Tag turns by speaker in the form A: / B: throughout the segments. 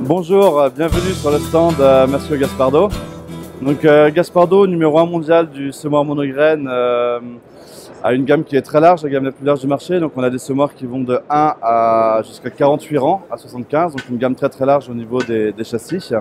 A: Bonjour, bienvenue sur le stand Monsieur Gaspardo. Donc Gaspardo, numéro 1 mondial du semoir monograine, a une gamme qui est très large, la gamme la plus large du marché. Donc on a des semoirs qui vont de 1 à jusqu'à 48 rangs à 75, donc une gamme très large au niveau des châssis.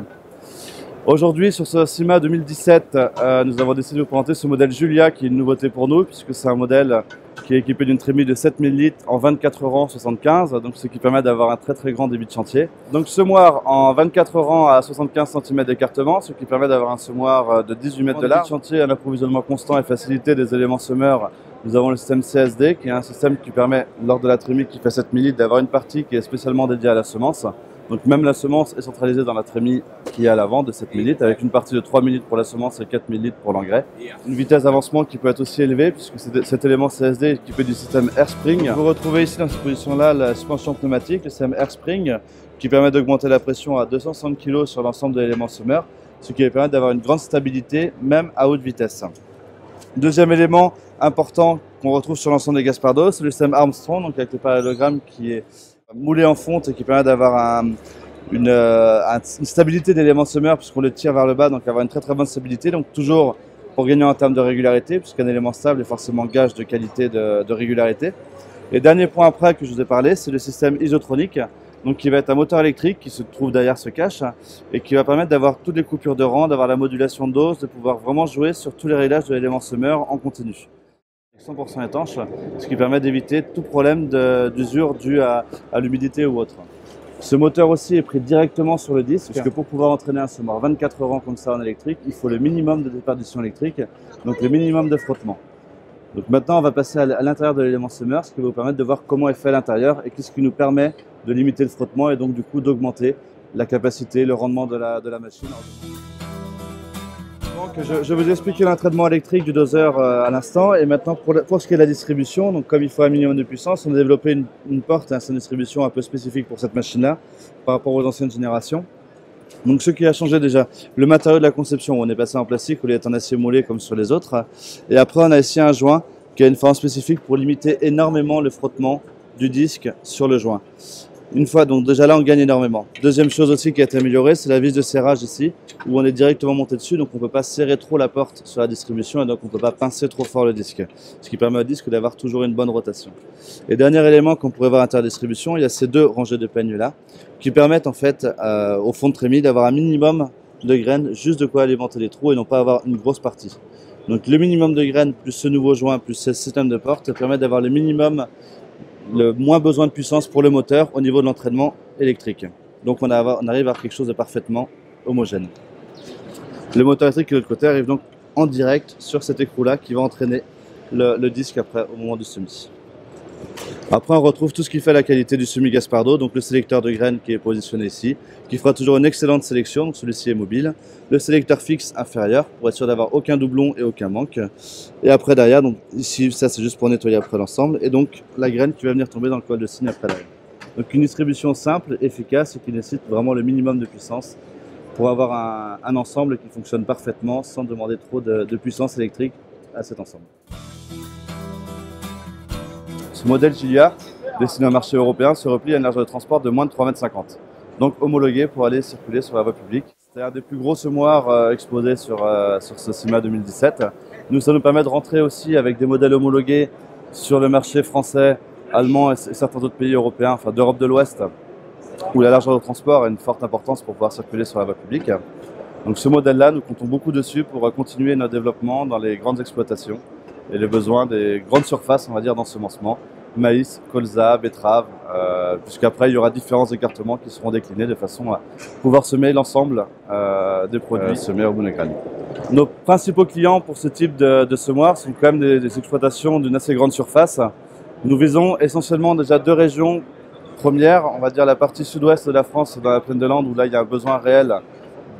A: Aujourd'hui sur ce SIMA 2017, nous avons décidé de vous présenter ce modèle Julia qui est une nouveauté pour nous puisque c'est un modèle qui est équipé d'une trémie de 7000 litres en 24 rangs 75, donc ce qui permet d'avoir un très grand débit de chantier. Donc semoir en 24 rangs à 75 cm d'écartement, ce qui permet d'avoir un semoir de 18 mètres de large. Chantier, un approvisionnement constant et facilité des éléments semeurs. Nous avons le système CSD qui est un système qui permet, lors de la trémie qui fait 7000 litres, d'avoir une partie qui est spécialement dédiée à la semence. Donc même la semence est centralisée dans la trémie qui est à l'avant de 7000 litres, avec une partie de 3000 litres pour la semence et 4000 litres pour l'engrais. Une vitesse d'avancement qui peut être aussi élevée puisque cet élément CSD est équipé du système AirSpring. Vous retrouvez ici dans cette position-là la suspension pneumatique, le système AirSpring, qui permet d'augmenter la pression à 260 kg sur l'ensemble de l'élément semeur, ce qui permet d'avoir une grande stabilité même à haute vitesse. Deuxième élément important qu'on retrouve sur l'ensemble des Gaspardo, c'est le système Armstrong, donc avec le parallélogramme qui est moulé en fonte et qui permet d'avoir une stabilité d'éléments semeurs puisqu'on le tire vers le bas, donc avoir une très bonne stabilité, donc toujours pour gagner en termes de régularité puisqu'un élément stable est forcément gage de qualité de régularité. Et dernier point après que je vous ai parlé, c'est le système isotronique, donc qui va être un moteur électrique qui se trouve derrière ce cache et qui va permettre d'avoir toutes les coupures de rang, d'avoir la modulation de dose, de pouvoir vraiment jouer sur tous les réglages de l'élément semeur en continu. 100% étanche, ce qui permet d'éviter tout problème d'usure dû à l'humidité ou autre. Ce moteur aussi est pris directement sur le disque, puisque pour pouvoir entraîner un semoir 24 rangs comme ça en électrique, il faut le minimum de déperdition électrique, donc le minimum de frottement. Donc maintenant, on va passer à l'intérieur de l'élément semeur, ce qui va vous permettre de voir comment est fait l'intérieur et qu'est-ce qui nous permet de limiter le frottement et donc du coup d'augmenter la capacité, le rendement de la machine. Donc, je vous ai expliqué l'entraînement électrique du doseur à l'instant et maintenant pour ce qui est de la distribution, donc comme il faut un minimum de puissance, on a développé une porte, c'est une distribution un peu spécifique pour cette machine-là par rapport aux anciennes générations. Donc ce qui a changé déjà, le matériau de la conception, on est passé en plastique au lieu d'être en acier moulé comme sur les autres. Et après on a ici un joint qui a une forme spécifique pour limiter énormément le frottement du disque sur le joint. Une fois, donc déjà là on gagne énormément. Deuxième chose aussi qui a été améliorée, c'est la vis de serrage ici, où on est directement monté dessus, donc on ne peut pas serrer trop la porte sur la distribution et donc on ne peut pas pincer trop fort le disque. Ce qui permet au disque d'avoir toujours une bonne rotation. Et dernier élément qu'on pourrait voir à l'intérieur de la distribution, il y a ces deux rangées de peignes là, qui permettent en fait au fond de trémie d'avoir un minimum de graines, juste de quoi alimenter les trous et non pas avoir une grosse partie. Donc le minimum de graines plus ce nouveau joint plus ce système de porte permet d'avoir le minimum, le moins besoin de puissance pour le moteur au niveau de l'entraînement électrique. Donc on arrive à avoir quelque chose de parfaitement homogène. Le moteur électrique de l'autre côté arrive donc en direct sur cet écrou-là qui va entraîner le disque après au moment du semis. Après on retrouve tout ce qui fait la qualité du semis Gaspardo, donc le sélecteur de graines qui est positionné ici, qui fera toujours une excellente sélection, donc celui-ci est mobile. Le sélecteur fixe inférieur pour être sûr d'avoir aucun doublon et aucun manque. Et après derrière, donc ici ça c'est juste pour nettoyer après l'ensemble, et donc la graine qui va venir tomber dans le col de cygne après derrière. Donc une distribution simple, efficace et qui nécessite vraiment le minimum de puissance pour avoir un ensemble qui fonctionne parfaitement sans demander trop de puissance électrique à cet ensemble. Ce modèle Julia, destiné au marché européen, se replie à une largeur de transport de moins de 3,50 m, donc homologué pour aller circuler sur la voie publique. C'est un des plus gros semoirs exposés sur ce SIMA 2017. Nous, ça nous permet de rentrer aussi avec des modèles homologués sur le marché français, allemand et certains autres pays européens, enfin d'Europe de l'Ouest, où la largeur de transport a une forte importance pour pouvoir circuler sur la voie publique. Donc ce modèle-là, nous comptons beaucoup dessus pour continuer notre développement dans les grandes exploitations et les besoins des grandes surfaces, on va dire, d'ensemencement, maïs, colza, betterave, puisqu'après il y aura différents écartements qui seront déclinés de façon à pouvoir semer l'ensemble des produits semés au monograine. Nos principaux clients pour ce type de semoir sont quand même des exploitations d'une assez grande surface. Nous visons essentiellement déjà deux régions premières, on va dire la partie sud-ouest de la France, dans la plaine de Landes, où là il y a un besoin réel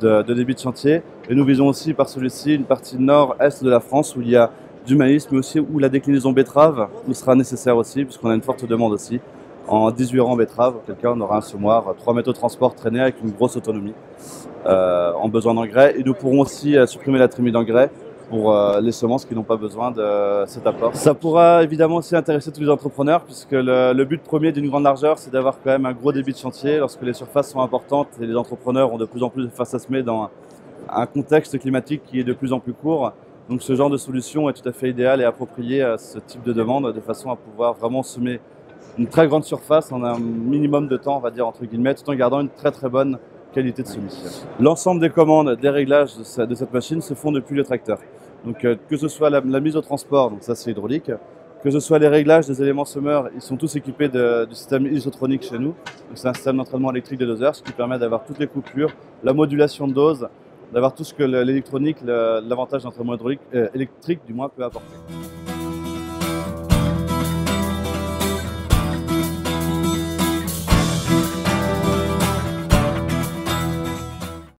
A: de débit de chantier. Et nous visons aussi par celui-ci une partie nord-est de la France, où il y a du maïs, mais aussi où la déclinaison betterave nous sera nécessaire aussi, puisqu'on a une forte demande aussi. En 18 rangs betterave, auquel cas on aura un semoir 3 mètres de transport traîné avec une grosse autonomie en besoin d'engrais. Et nous pourrons aussi supprimer la trémie d'engrais pour les semences qui n'ont pas besoin de cet apport. Ça pourra évidemment aussi intéresser tous les entrepreneurs puisque le but premier d'une grande largeur, c'est d'avoir quand même un gros débit de chantier. Lorsque les surfaces sont importantes et les entrepreneurs ont de plus en plus de face à semer dans un contexte climatique qui est de plus en plus court. Donc ce genre de solution est tout à fait idéal et approprié à ce type de demande de façon à pouvoir vraiment semer une très grande surface en un minimum de temps, on va dire entre guillemets, tout en gardant une très très bonne qualité de semis. L'ensemble des commandes, des réglages de cette machine se font depuis le tracteur. Donc que ce soit la mise au transport, donc ça c'est hydraulique, que ce soit les réglages des éléments semeurs, ils sont tous équipés du système isotronique chez nous. C'est un système d'entraînement électrique des doseurs, ce qui permet d'avoir toutes les coupures, la modulation de dose, d'avoir tout ce que l'électronique, l'avantage d'entraînement électrique du moins peut apporter.